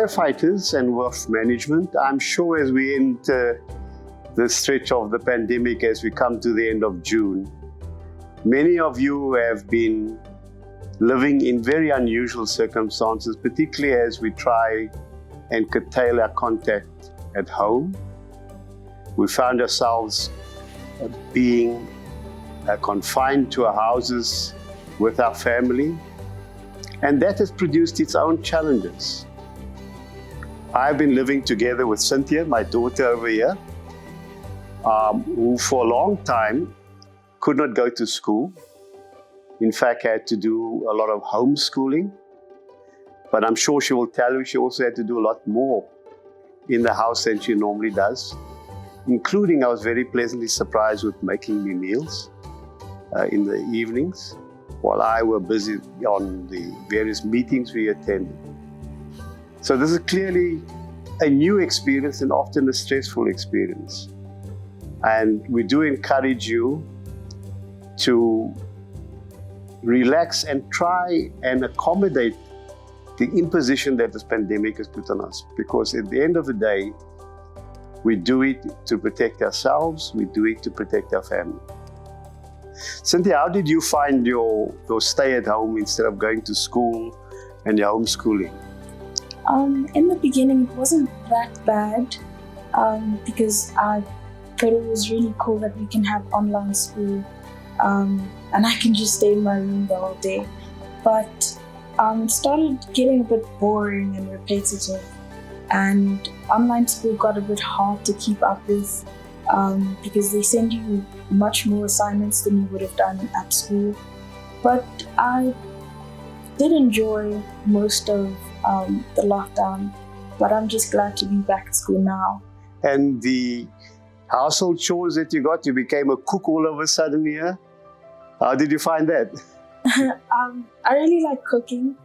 Firefighters and WOF management, I'm sure as we enter the stretch of the pandemic, as we come to the end of June, many of you have been living in very unusual circumstances, particularly as we try and curtail our contact at home. We found ourselves being confined to our houses with our family, and that has produced its own challenges. I've been living together with Cintia, my daughter over here, who for a long time could not go to school. In fact, had to do a lot of homeschooling. But I'm sure she will tell you she also had to do a lot more in the house than she normally does, including I was very pleasantly surprised with making me meals in the evenings while I were busy on the various meetings we attended. So this is clearly a new experience and often a stressful experience. And we do encourage you to relax and try and accommodate the imposition that this pandemic has put on us. Because at the end of the day, we do it to protect ourselves, we do it to protect our family. Cynthia, how did you find your stay at home instead of going to school and your homeschooling? In the beginning, it wasn't that bad because I thought it was really cool that we can have online school and I can just stay in my room the whole day. But it started getting a bit boring and repetitive, and online school got a bit hard to keep up with because they send you much more assignments than you would have done at school. But I did enjoy most of the lockdown, but I'm just glad to be back at school now. And the household chores that you got, you became a cook all of a sudden here. How did you find that? I really like cooking,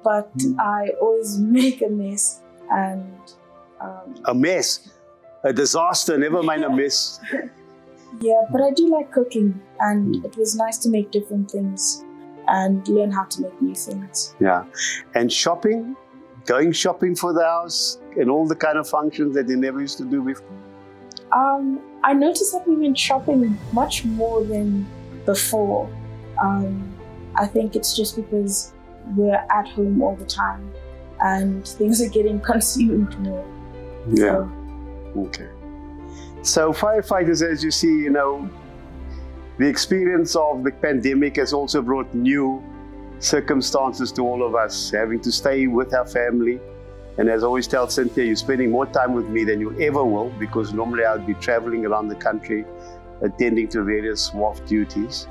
but I always make a mess. And a mess? A disaster, never mind a mess. Yeah, but I do like cooking, and it was nice to make different things and learn how to make new things. Yeah. And shopping? Going shopping for the house and all the kind of functions that you never used to do before? I noticed that we went shopping much more than before. I think it's just because we're at home all the time and things are getting consumed more. Yeah. Okay. So firefighters, as you see, the experience of the pandemic has also brought new circumstances to all of us, having to stay with our family. And as I always tell Cynthia, you're spending more time with me than you ever will, because normally I'll be traveling around the country, attending to various WOF duties.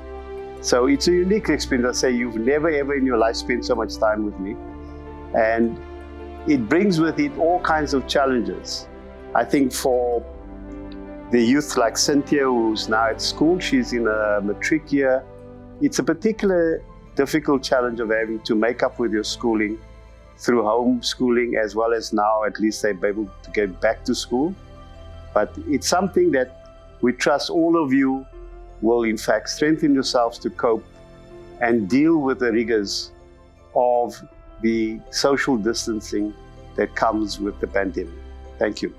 So it's a unique experience. I say you've never ever in your life spent so much time with me. And it brings with it all kinds of challenges. I think for the youth like Cynthia, who's now at school, she's in a matric year, it's a particular difficult challenge of having to make up with your schooling through homeschooling, as well as now at least they're able to get back to school. But it's something that we trust all of you will in fact strengthen yourselves to cope and deal with the rigors of the social distancing that comes with the pandemic. Thank you.